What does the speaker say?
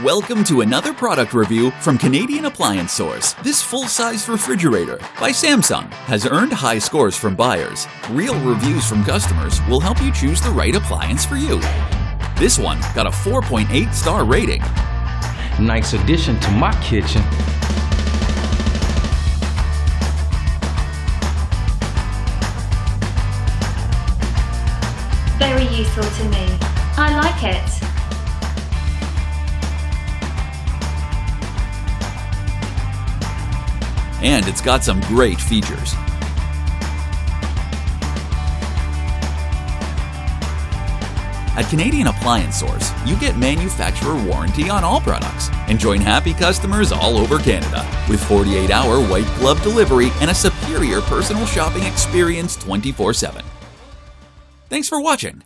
Welcome to another product review from Canadian Appliance Source. This full-size refrigerator by Samsung has earned high scores from buyers. Real reviews from customers will help you choose the right appliance for you. This one got a 4.8-star rating. Nice addition to my kitchen. Very useful to me. I like it. And it's got some great features. At Canadian Appliance Source, you get manufacturer warranty on all products and join happy customers all over Canada with 48-hour white glove delivery and a superior personal shopping experience 24/7. Thanks for watching.